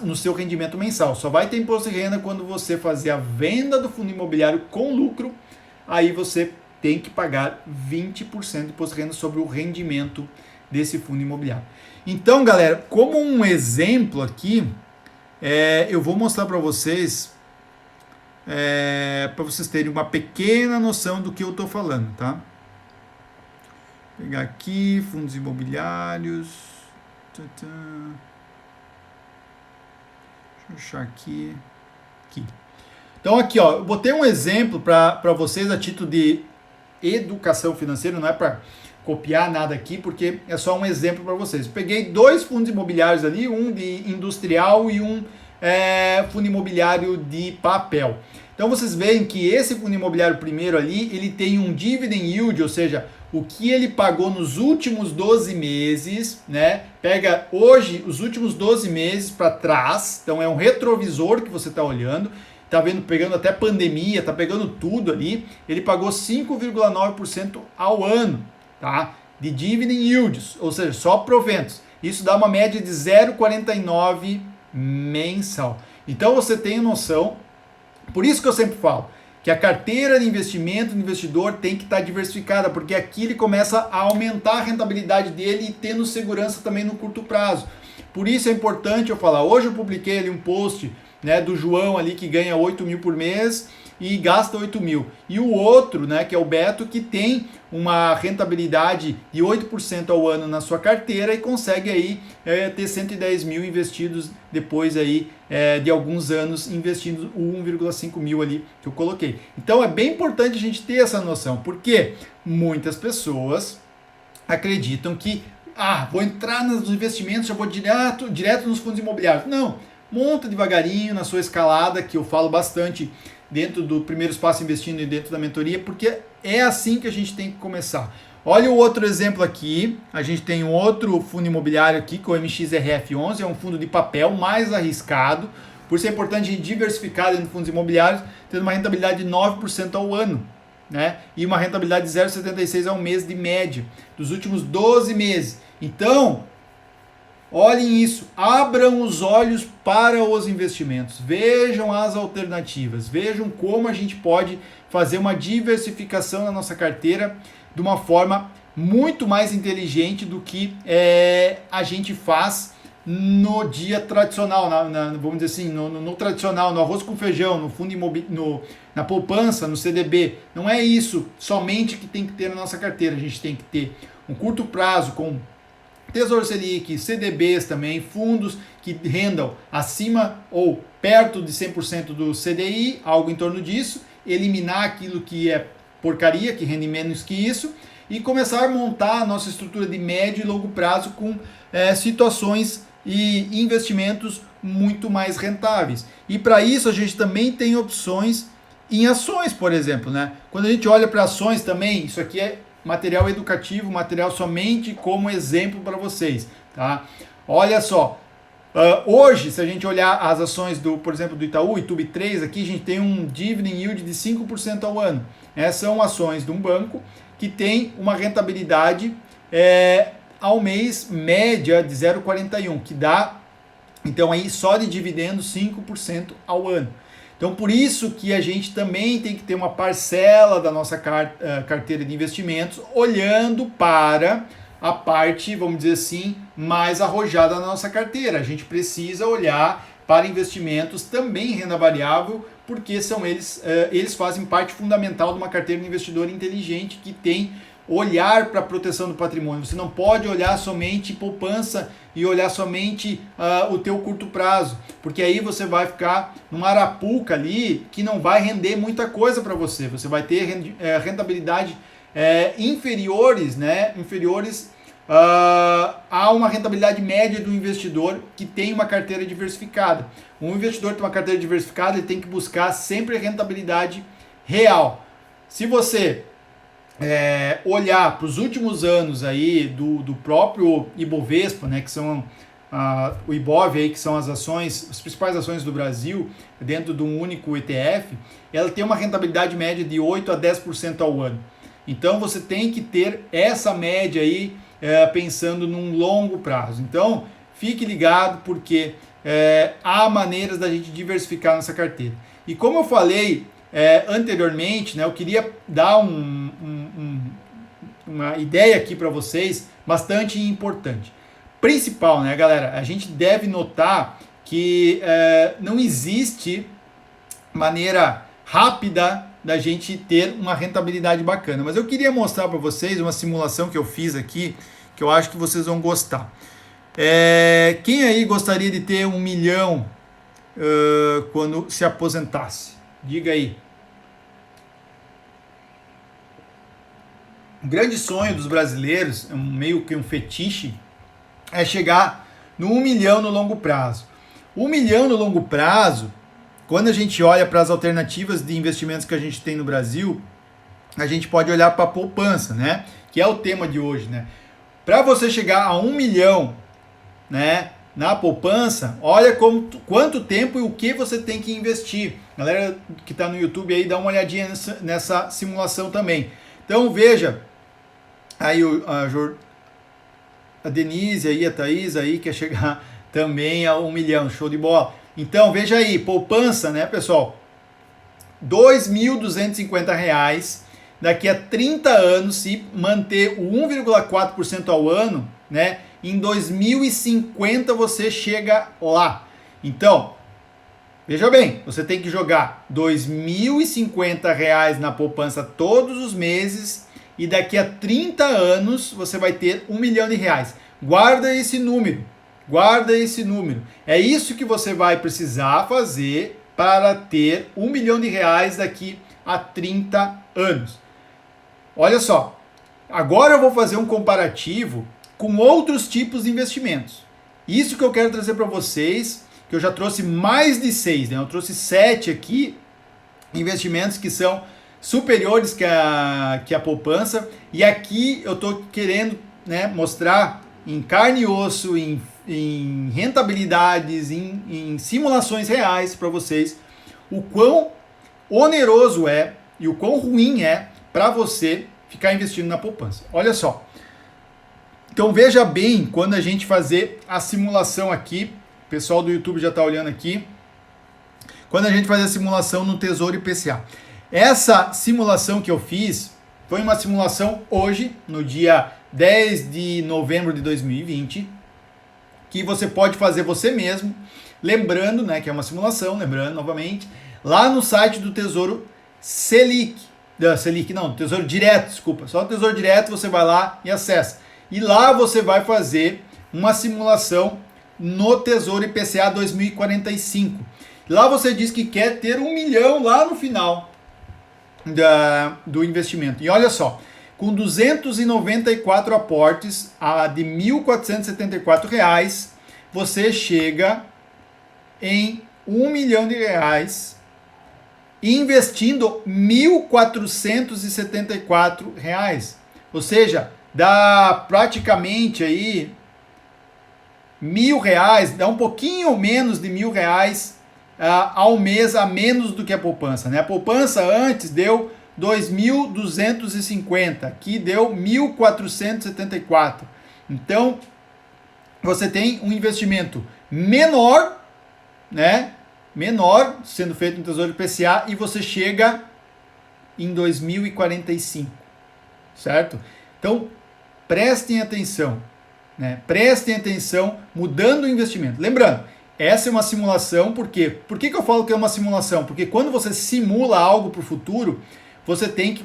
no seu rendimento mensal. Só vai ter imposto de renda quando você fazer a venda do fundo imobiliário com lucro. Aí você tem que pagar 20% de imposto de renda sobre o rendimento desse fundo imobiliário. Então, galera, como um exemplo aqui, eu vou mostrar para vocês, terem uma pequena noção do que eu estou falando, tá? Vou pegar aqui, fundos imobiliários. Deixa eu achar aqui. Então aqui, ó, eu botei um exemplo para vocês a título de educação financeira, não é para copiar nada aqui, porque é só um exemplo para vocês. Eu peguei 2 fundos imobiliários ali, um de industrial e um fundo imobiliário de papel. Então vocês veem que esse fundo imobiliário primeiro ali, ele tem um dividend yield, ou seja, o que ele pagou nos últimos 12 meses, né? Pega hoje os últimos 12 meses para trás, então é um retrovisor que você está olhando, tá vendo, pegando até pandemia, tá pegando tudo ali. Ele pagou 5,9% ao ano, tá? De dividend yields, ou seja, só proventos. Isso dá uma média de 0,49 mensal. Então você tem noção, por isso que eu sempre falo, que que a carteira de investimento do investidor tem que estar diversificada, porque aqui ele começa a aumentar a rentabilidade dele e tendo segurança também no curto prazo. Por isso é importante eu falar, hoje eu publiquei ali um post, né, do João ali que ganha 8 mil por mês e gasta 8 mil. E o outro, né, que é o Beto, que tem uma rentabilidade de 8% ao ano na sua carteira e consegue aí ter 110 mil investidos depois aí de alguns anos investindo o 1,5 mil ali que eu coloquei. Então é bem importante a gente ter essa noção, porque muitas pessoas acreditam que vou entrar nos investimentos, já vou direto nos fundos imobiliários. Não, monta devagarinho na sua escalada, que eu falo bastante dentro do Primeiro Espaço Investindo e dentro da mentoria, porque é assim que a gente tem que começar. Olha o outro exemplo aqui, a gente tem um outro fundo imobiliário aqui, que é o MXRF11, é um fundo de papel mais arriscado, por ser importante a gente diversificar dentro de fundos imobiliários, tendo uma rentabilidade de 9% ao ano, né? E uma rentabilidade de 0,76 ao mês de média, dos últimos 12 meses. Então, olhem isso, abram os olhos para os investimentos, vejam as alternativas, vejam como a gente pode fazer uma diversificação na nossa carteira de uma forma muito mais inteligente do que a gente faz no dia tradicional, vamos dizer assim, no tradicional, no arroz com feijão, no fundo imobiliário, na poupança, no CDB. Não é isso somente que tem que ter na nossa carteira, a gente tem que ter um curto prazo com Tesouro Selic, CDBs também, fundos que rendam acima ou perto de 100% do CDI, algo em torno disso, eliminar aquilo que é porcaria, que rende menos que isso, e começar a montar a nossa estrutura de médio e longo prazo com situações e investimentos muito mais rentáveis. E para isso a gente também tem opções em ações, por exemplo, né? Quando a gente olha para ações também, isso aqui é material educativo, material somente como exemplo para vocês, tá? Olha só, hoje, se a gente olhar as ações por exemplo, do Itaú, ITUB3, aqui a gente tem um dividend yield de 5% ao ano. São ações de um banco que tem uma rentabilidade ao mês média de 0,41, que dá, então aí só de dividendo 5% ao ano. Então, por isso que a gente também tem que ter uma parcela da nossa carteira de investimentos olhando para a parte, vamos dizer assim, mais arrojada da nossa carteira. A gente precisa olhar para investimentos também em renda variável, porque são eles fazem parte fundamental de uma carteira de investidor inteligente que tem olhar para a proteção do patrimônio. Você não pode olhar somente poupança e olhar somente o teu curto prazo, porque aí você vai ficar numa arapuca ali que não vai render muita coisa para você. Você vai ter rentabilidade inferiores, né? Inferiores a uma rentabilidade média do investidor que tem uma carteira diversificada. Um investidor que tem uma carteira diversificada, ele tem que buscar sempre rentabilidade real. Se você olhar para os últimos anos aí do próprio Ibovespa, né, que são o Ibov aí, que são as principais ações do Brasil, dentro de um único ETF, ela tem uma rentabilidade média de 8 a 10% ao ano. Então você tem que ter essa média aí pensando num longo prazo. Então fique ligado, porque há maneiras da gente diversificar nossa carteira. E como eu falei anteriormente, né, eu queria dar uma ideia aqui para vocês bastante importante. Principal, né, galera? A gente deve notar que não existe maneira rápida da gente ter uma rentabilidade bacana. Mas eu queria mostrar para vocês uma simulação que eu fiz aqui, que eu acho que vocês vão gostar. Quem aí gostaria de ter 1 milhão quando se aposentasse? Diga aí. O grande sonho dos brasileiros, meio que um fetiche, é chegar no 1 milhão no longo prazo. 1 milhão no longo prazo, quando a gente olha para as alternativas de investimentos que a gente tem no Brasil, a gente pode olhar para a poupança, né? Que é o tema de hoje, né? Para você chegar a 1 milhão, né, na poupança, olha quanto tempo e o que você tem que investir. Galera que está no YouTube aí, dá uma olhadinha nessa simulação também. Então veja, aí a Denise aí, a Thaís aí, quer chegar também a 1 milhão, show de bola. Então veja aí, poupança, né, pessoal? R$ 2.250, daqui a 30 anos, se manter o 1,4% ao ano, né? Em 2050 você chega lá. Então, veja bem, você tem que jogar R$ 2.050 na poupança todos os meses e daqui a 30 anos você vai ter R$ 1 milhão. Guarda esse número, guarda esse número. É isso que você vai precisar fazer para ter R$ 1 milhão daqui a 30 anos. Olha só, agora eu vou fazer um comparativo com outros tipos de investimentos. Isso que eu quero trazer para vocês, que eu já trouxe mais de 6, né? Eu trouxe 7 aqui, investimentos que são superiores que a poupança, e aqui eu estou querendo, né, mostrar em carne e osso, em rentabilidades, em simulações reais para vocês, o quão oneroso é e o quão ruim é para você ficar investindo na poupança. Olha só. Então veja bem quando a gente fazer a simulação aqui, o pessoal do YouTube já está olhando aqui, quando a gente fazer a simulação no Tesouro IPCA. Essa simulação que eu fiz foi uma simulação hoje, no dia 10 de novembro de 2020, que você pode fazer você mesmo, lembrando, né, que é uma simulação, lembrando novamente, lá no site do Tesouro Tesouro Direto, desculpa, só o Tesouro Direto você vai lá e acessa. E lá você vai fazer uma simulação no Tesouro IPCA 2045. Lá você diz que quer ter 1 milhão lá no final do investimento. E olha só, com 294 aportes de R$ 1.474, você chega em R$ 1 milhão investindo R$ 1.474. Ou seja, dá praticamente aí R$ 1.000, dá um pouquinho menos de R$ 1.000 ao mês a menos do que a poupança, né? A poupança antes deu 2.250, aqui deu 1.474. Então, você tem um investimento menor, né? Menor, sendo feito no Tesouro IPCA, e você chega em 2045, certo? Então, prestem atenção, né? Prestem atenção mudando o investimento. Lembrando, essa é uma simulação, por quê? Por que eu falo que é uma simulação? Porque quando você simula algo para o futuro, você tem que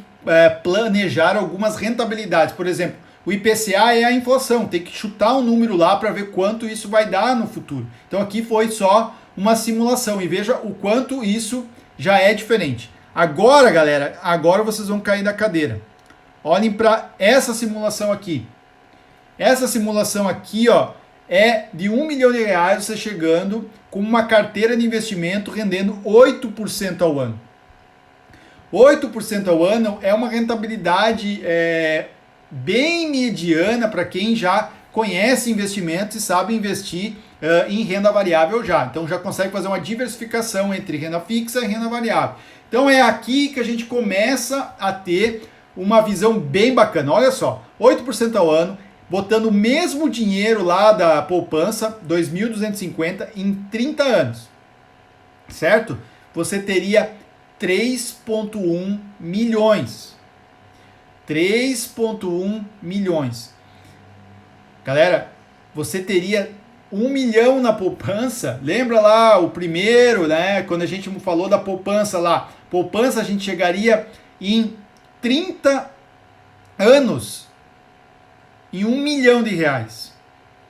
planejar algumas rentabilidades. Por exemplo, o IPCA é a inflação, tem que chutar um número lá para ver quanto isso vai dar no futuro. Então aqui foi só uma simulação e veja o quanto isso já é diferente. Agora, galera, agora vocês vão cair da cadeira. Olhem para essa simulação aqui. Essa simulação aqui, ó, é de R$ 1 milhão você chegando com uma carteira de investimento rendendo 8% ao ano. 8% ao ano é uma rentabilidade bem mediana para quem já conhece investimentos e sabe investir em renda variável já. Então já consegue fazer uma diversificação entre renda fixa e renda variável. Então é aqui que a gente começa a ter uma visão bem bacana. Olha só, 8% ao ano, botando o mesmo dinheiro lá da poupança, 2.250, em 30 anos, certo? Você teria 3,1 milhões. 3,1 milhões. Galera, você teria 1 milhão na poupança. Lembra lá o primeiro, né? Quando a gente falou da poupança lá. Poupança a gente chegaria em 30 anos em R$ 1 milhão.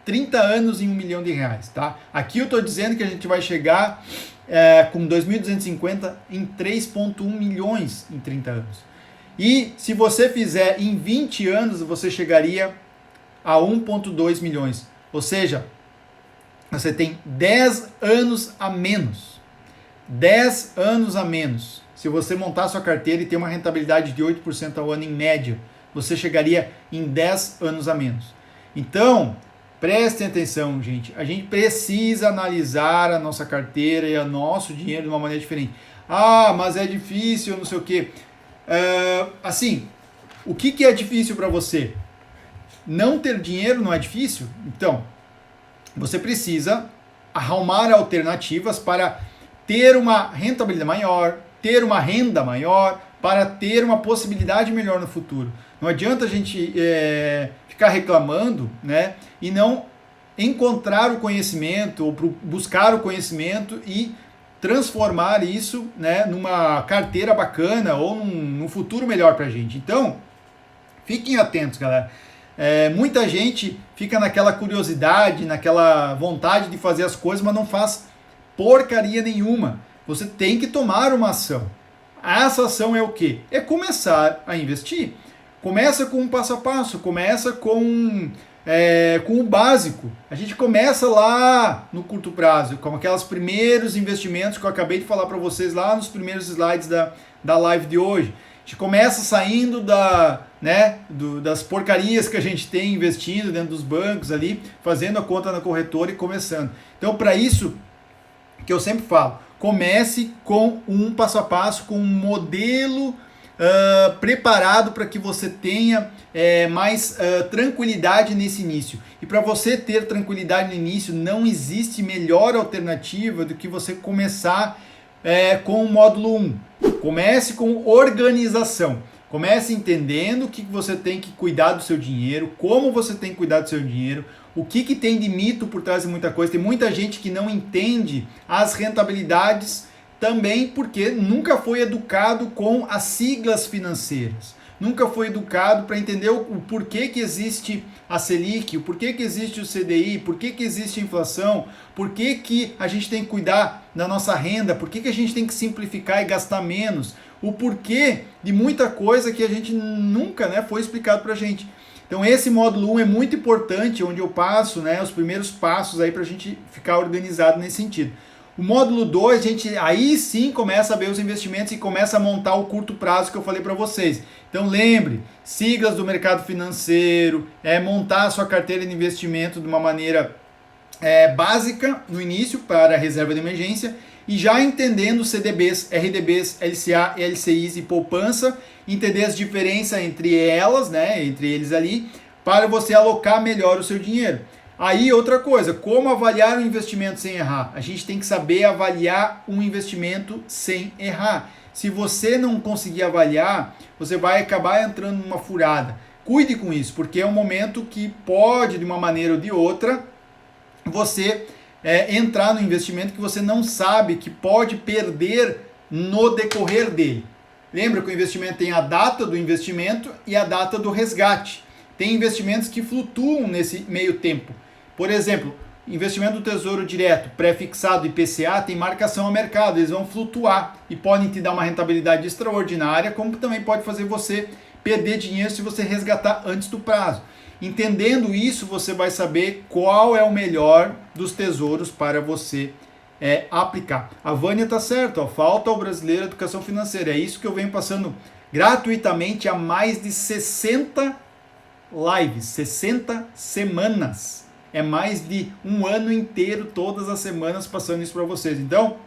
30 anos em R$ 1 milhão, tá? Aqui eu estou dizendo que a gente vai chegar com 2.250 em 3,1 milhões em 30 anos. E se você fizer em 20 anos, você chegaria a 1,2 milhões. Ou seja, você tem 10 anos a menos. 10 anos a menos. Se você montar sua carteira e ter uma rentabilidade de 8% ao ano em média, você chegaria em 10 anos a menos. Então, prestem atenção, gente. A gente precisa analisar a nossa carteira e o nosso dinheiro de uma maneira diferente. Ah, mas é difícil, não sei o quê. Assim, o que é difícil para você? Não ter dinheiro não é difícil? Então, você precisa arrumar alternativas para ter uma rentabilidade maior, ter uma renda maior, para ter uma possibilidade melhor no futuro. Não adianta a gente ficar reclamando, né, e não encontrar o conhecimento, ou buscar o conhecimento e transformar isso, né, numa carteira bacana ou num futuro melhor para a gente. Então, fiquem atentos, galera. Muita gente fica naquela curiosidade, naquela vontade de fazer as coisas, mas não faz porcaria nenhuma. Você tem que tomar uma ação. Essa ação é o quê? É começar a investir. Começa com um passo a passo, começa com o básico. A gente começa lá no curto prazo, com aqueles primeiros investimentos que eu acabei de falar para vocês lá nos primeiros slides da live de hoje. A gente começa saindo das porcarias que a gente tem investindo dentro dos bancos ali, fazendo a conta na corretora e começando. Então, para isso que eu sempre falo, comece com um passo a passo, com um modelo preparado para que você tenha mais tranquilidade nesse início. E para você ter tranquilidade no início, não existe melhor alternativa do que você começar com o módulo 1. Comece com organização. Comece entendendo o que você tem que cuidar do seu dinheiro, como você tem que cuidar do seu dinheiro, o que tem de mito por trás de muita coisa. Tem muita gente que não entende as rentabilidades também porque nunca foi educado com as siglas financeiras. Nunca foi educado para entender o porquê que existe a Selic, o porquê que existe o CDI, porquê que existe a inflação, porquê que a gente tem que cuidar da nossa renda, porquê que a gente tem que simplificar e gastar menos, o porquê de muita coisa que a gente nunca foi explicado para a gente. Então esse módulo 1 é muito importante, onde eu passo os primeiros passos aí para a gente ficar organizado nesse sentido. O módulo 2, a gente aí sim começa a ver os investimentos e começa a montar o curto prazo que eu falei para vocês. Então lembre, siglas do mercado financeiro, montar a sua carteira de investimento de uma maneira básica no início para a reserva de emergência e já entendendo CDBs, RDBs, LCA, LCIs e poupança, entender as diferenças entre elas, entre eles ali, para você alocar melhor o seu dinheiro. Aí outra coisa, como avaliar um investimento sem errar? A gente tem que saber avaliar um investimento sem errar. Se você não conseguir avaliar, você vai acabar entrando numa furada. Cuide com isso, porque é um momento que pode, de uma maneira ou de outra, você entrar no investimento que você não sabe, que pode perder no decorrer dele. Lembra que o investimento tem a data do investimento e a data do resgate. Tem investimentos que flutuam nesse meio tempo. Por exemplo, investimento do Tesouro Direto, pré-fixado IPCA, tem marcação a mercado, eles vão flutuar e podem te dar uma rentabilidade extraordinária, como também pode fazer você perder dinheiro se você resgatar antes do prazo. Entendendo isso, você vai saber qual é o melhor dos tesouros para você aplicar. A Vânia está certa, falta ao brasileiro educação financeira. É isso que eu venho passando gratuitamente há mais de 60 lives, 60 semanas. É mais de um ano inteiro, todas as semanas, passando isso para vocês. Então,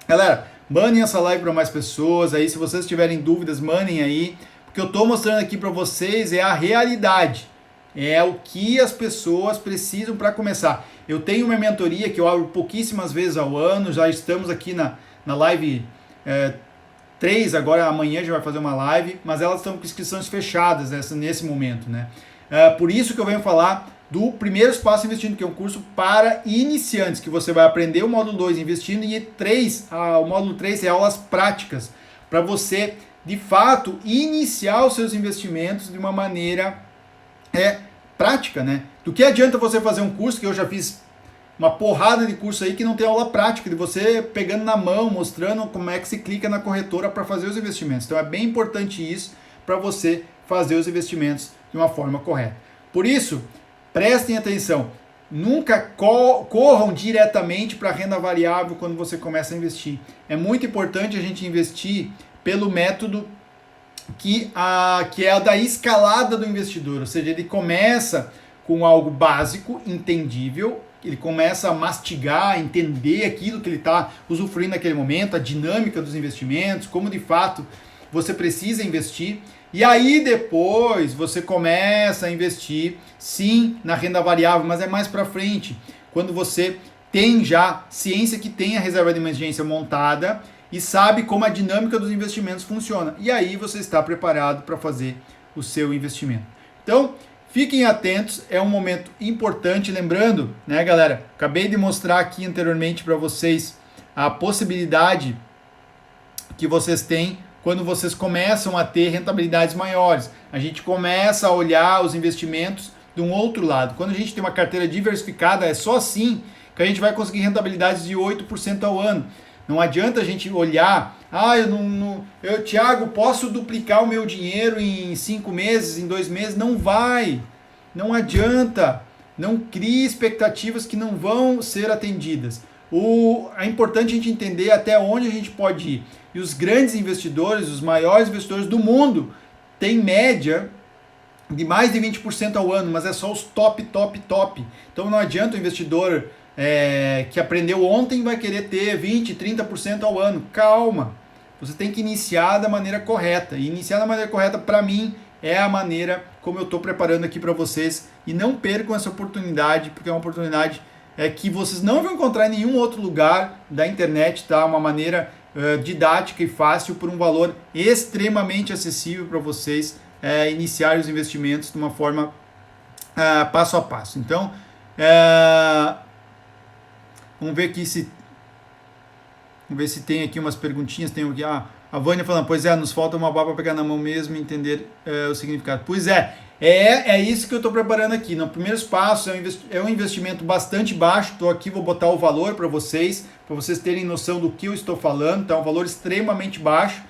galera, mandem essa live para mais pessoas. Aí, se vocês tiverem dúvidas, mandem aí. Porque eu estou mostrando aqui para vocês a realidade. É o que as pessoas precisam para começar. Eu tenho uma mentoria que eu abro pouquíssimas vezes ao ano. Já estamos aqui na live 3, agora amanhã a gente vai fazer uma live. Mas elas estão com inscrições fechadas nesse momento, por isso que eu venho falar do Primeiro Passo Investindo, que é um curso para iniciantes, que você vai aprender o módulo 2 investindo e o módulo 3 é aulas práticas, para você, de fato, iniciar os seus investimentos de uma maneira prática, Do que adianta você fazer um curso, que eu já fiz uma porrada de curso aí que não tem aula prática, de você pegando na mão, mostrando como é que se clica na corretora para fazer os investimentos. Então é bem importante isso para você fazer os investimentos de uma forma correta. Por isso, prestem atenção, nunca corram diretamente para a renda variável quando você começa a investir. É muito importante a gente investir pelo método que é a da escalada do investidor, ou seja, ele começa com algo básico, entendível, ele começa a mastigar, entender aquilo que ele está usufruindo naquele momento, a dinâmica dos investimentos, como de fato você precisa investir. E aí depois você começa a investir, sim, na renda variável, mas é mais para frente, quando você tem já ciência que tem a reserva de emergência montada e sabe como a dinâmica dos investimentos funciona. E aí você está preparado para fazer o seu investimento. Então, fiquem atentos, é um momento importante. Lembrando, né, galera, acabei de mostrar aqui anteriormente para vocês a possibilidade que vocês têm quando vocês começam a ter rentabilidades maiores. A gente começa a olhar os investimentos de um outro lado. Quando a gente tem uma carteira diversificada, é só assim que a gente vai conseguir rentabilidades de 8% ao ano. Não adianta a gente olhar, Thiago, posso duplicar o meu dinheiro em 5 meses, em 2 meses? Não vai, não adianta. Não crie expectativas que não vão ser atendidas. É importante a gente entender até onde a gente pode ir. E os grandes investidores, os maiores investidores do mundo, têm média de mais de 20% ao ano, mas é só os top. Então não adianta o investidor que aprendeu ontem vai querer ter 20%, 30% ao ano. Calma, você tem que iniciar da maneira correta. E iniciar da maneira correta, para mim, é a maneira como eu estou preparando aqui para vocês. E não percam essa oportunidade, porque é uma oportunidade que vocês não vão encontrar em nenhum outro lugar da internet, tá? Uma maneira didática e fácil por um valor extremamente acessível para vocês iniciar os investimentos de uma forma passo a passo. Então, vamos ver se tem aqui umas perguntinhas. Tem aqui a Vânia falando, pois nos falta uma barra para pegar na mão mesmo e entender o significado. Pois é isso que eu estou preparando aqui. No primeiro passo é um investimento bastante baixo. Estou aqui, vou botar o valor para vocês terem noção do que eu estou falando. Tá um valor extremamente baixo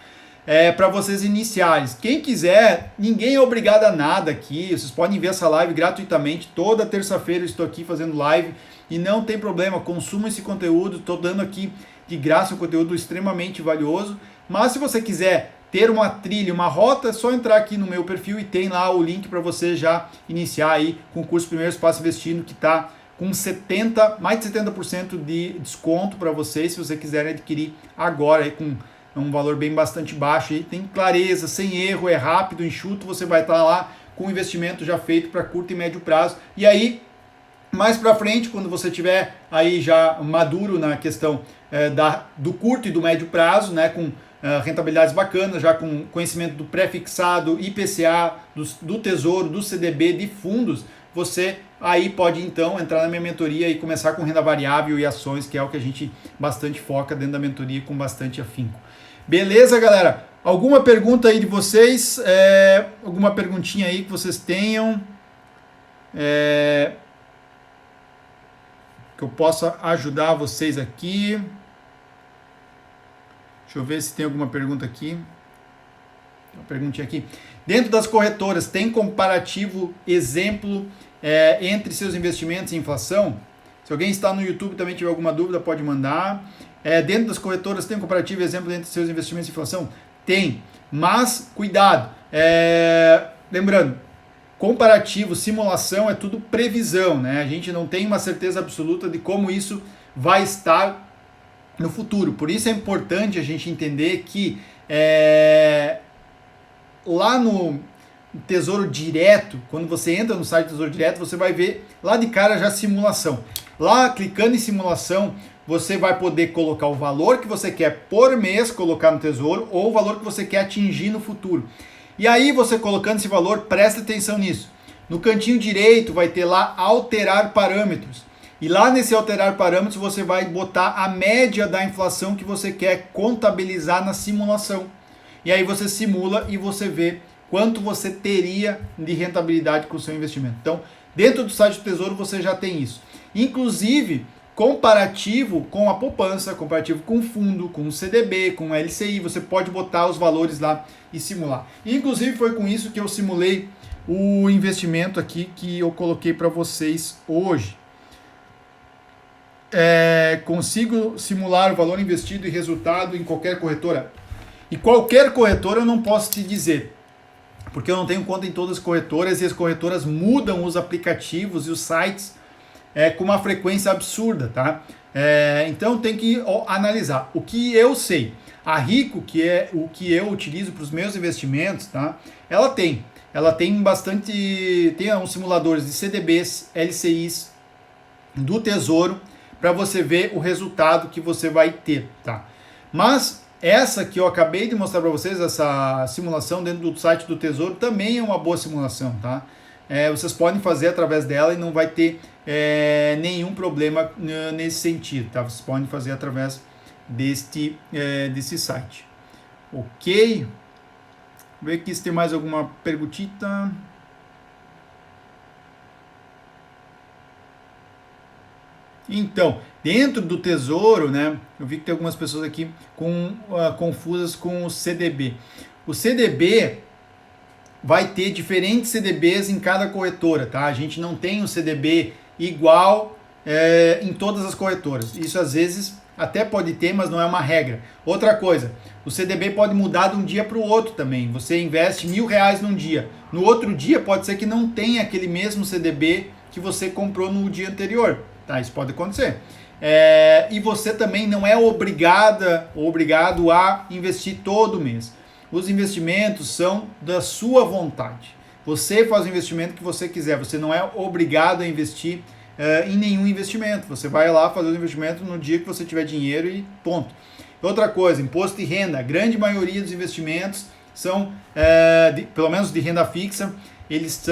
para vocês iniciarem. Quem quiser, ninguém é obrigado a nada aqui. Vocês podem ver essa live gratuitamente. Toda terça-feira eu estou aqui fazendo live e não tem problema. Consumam esse conteúdo. Estou dando aqui de graça um conteúdo extremamente valioso. Mas se você quiser ter uma trilha, uma rota, é só entrar aqui no meu perfil e tem lá o link para você já iniciar aí com o curso Primeiros Passos Investindo, que está com mais de 70% de desconto para vocês, se vocês quiserem adquirir agora aí com um valor bastante baixo. Aí tem clareza, sem erro, é rápido, enxuto, você vai estar lá com o investimento já feito para curto e médio prazo. E aí, mais para frente, quando você tiver aí já maduro na questão do curto e do médio prazo, né, com rentabilidades bacanas, já com conhecimento do pré-fixado, IPCA, do Tesouro, do CDB, de fundos, você aí pode então entrar na minha mentoria e começar com renda variável e ações, que é o que a gente bastante foca dentro da mentoria com bastante afinco. Beleza, galera? Alguma pergunta aí de vocês? Alguma perguntinha aí que vocês tenham? Que eu possa ajudar vocês aqui. Deixa eu ver se tem alguma pergunta aqui. Uma perguntinha aqui. Dentro das corretoras, tem comparativo exemplo entre seus investimentos e inflação? Se alguém está no YouTube e também tiver alguma dúvida, pode mandar. Dentro das corretoras, tem comparativo exemplo entre seus investimentos e inflação? Tem. Mas, cuidado. Lembrando, comparativo, simulação é tudo previsão, né? A gente não tem uma certeza absoluta de como isso vai estar no futuro. Por isso é importante a gente entender que lá no Tesouro Direto, quando você entra no site do Tesouro Direto, você vai ver lá de cara já simulação. Lá, clicando em simulação, você vai poder colocar o valor que você quer por mês colocar no Tesouro ou o valor que você quer atingir no futuro. E aí, você colocando esse valor, presta atenção nisso. No cantinho direito vai ter lá alterar parâmetros. E lá nesse alterar parâmetros você vai botar a média da inflação que você quer contabilizar na simulação. E aí você simula e você vê quanto você teria de rentabilidade com o seu investimento. Então, dentro do site do Tesouro você já tem isso. Inclusive, comparativo com a poupança, comparativo com o fundo, com o CDB, com o LCI, você pode botar os valores lá e simular. Inclusive foi com isso que eu simulei o investimento aqui que eu coloquei para vocês hoje. Consigo simular o valor investido e resultado em qualquer corretora? E qualquer corretora eu não posso te dizer, porque eu não tenho conta em todas as corretoras e as corretoras mudam os aplicativos e os sites com uma frequência absurda, tá? Então tem que analisar. O que eu sei, a Rico, que é o que eu utilizo para os meus investimentos, tá? Ela tem bastante, tem uns simuladores de CDBs, LCIs, do Tesouro, para você ver o resultado que você vai ter, tá? Mas essa que eu acabei de mostrar para vocês, essa simulação dentro do site do Tesouro, também é uma boa simulação, tá? Vocês podem fazer através dela e não vai ter nenhum problema nesse sentido, tá? Vocês podem fazer através desse site. Ok? Vou ver aqui se tem mais alguma perguntita. Então, dentro do Tesouro, né, eu vi que tem algumas pessoas aqui confusas com o CDB. O CDB vai ter diferentes CDBs em cada corretora, tá? A gente não tem um CDB igual em todas as corretoras. Isso às vezes até pode ter, mas não é uma regra. Outra coisa, o CDB pode mudar de um dia para o outro também. Você investe R$1.000 num dia. No outro dia pode ser que não tenha aquele mesmo CDB que você comprou no dia anterior. Tá, isso pode acontecer. E você também não é obrigado a investir todo mês. Os investimentos são da sua vontade. Você faz o investimento que você quiser. Você não é obrigado a investir em nenhum investimento. Você vai lá fazer o investimento no dia que você tiver dinheiro e ponto. Outra coisa, imposto de renda. A grande maioria dos investimentos são, pelo menos de renda fixa, eles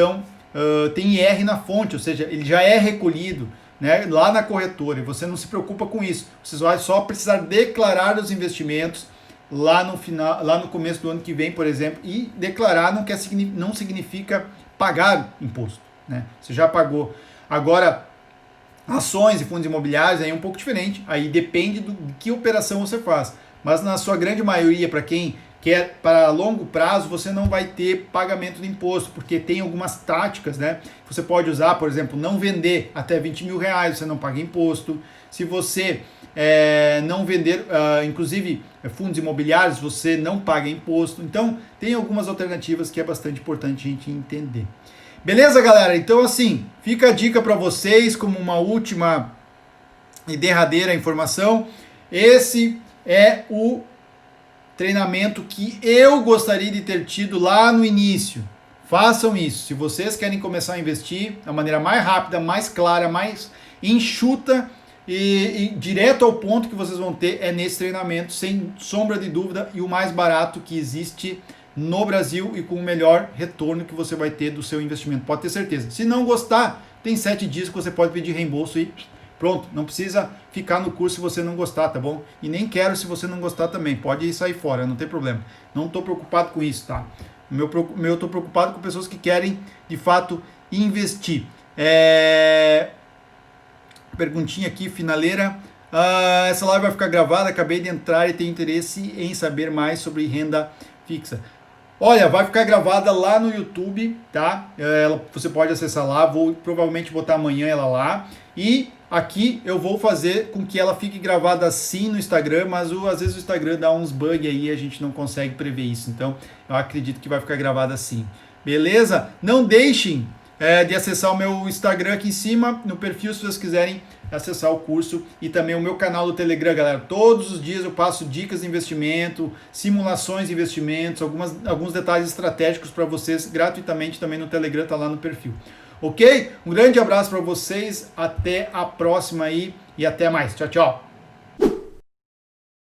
têm IR na fonte, ou seja, ele já é recolhido, né, lá na corretora, e você não se preocupa com isso. Você vai só precisar declarar os investimentos lá no final, lá no começo do ano que vem, por exemplo, e declarar não significa pagar imposto, né? Você já pagou. Agora, ações e fundos imobiliários aí é um pouco diferente, aí depende de que operação você faz. Mas na sua grande maioria, para quem quer para longo prazo, você não vai ter pagamento de imposto, porque tem algumas táticas, né? Você pode usar, por exemplo, não vender até R$20.000, você não paga imposto. Se você não vender, inclusive fundos imobiliários, você não paga imposto. Então, tem algumas alternativas que é bastante importante a gente entender. Beleza, galera? Então, assim, fica a dica para vocês como uma última e derradeira informação. Esse é o treinamento que eu gostaria de ter tido lá no início. Façam isso. Se vocês querem começar a investir da maneira mais rápida, mais clara, mais enxuta e direto ao ponto que vocês vão ter é nesse treinamento, sem sombra de dúvida, e o mais barato que existe no Brasil e com o melhor retorno que você vai ter do seu investimento. Pode ter certeza. Se não gostar, tem 7 dias que você pode pedir reembolso e pronto. Não precisa ficar no curso se você não gostar, tá bom? E nem quero se você não gostar também. Pode sair fora, não tem problema. Não estou preocupado com isso, tá? Eu estou preocupado com pessoas que querem, de fato, investir. Perguntinha aqui, finaleira. Essa live vai ficar gravada. Acabei de entrar e tenho interesse em saber mais sobre renda fixa. Olha, vai ficar gravada lá no YouTube, tá? Você pode acessar lá. Vou provavelmente botar amanhã ela lá. E aqui eu vou fazer com que ela fique gravada assim no Instagram, mas às vezes o Instagram dá uns bugs aí e a gente não consegue prever isso. Então, eu acredito que vai ficar gravada assim. Beleza? Não deixem de acessar o meu Instagram aqui em cima, no perfil, se vocês quiserem acessar o curso, e também o meu canal do Telegram, galera. Todos os dias eu passo dicas de investimento, simulações de investimentos, alguns detalhes estratégicos para vocês gratuitamente também no Telegram, tá lá no perfil. Ok? Um grande abraço para vocês, até a próxima aí e até mais. Tchau, tchau.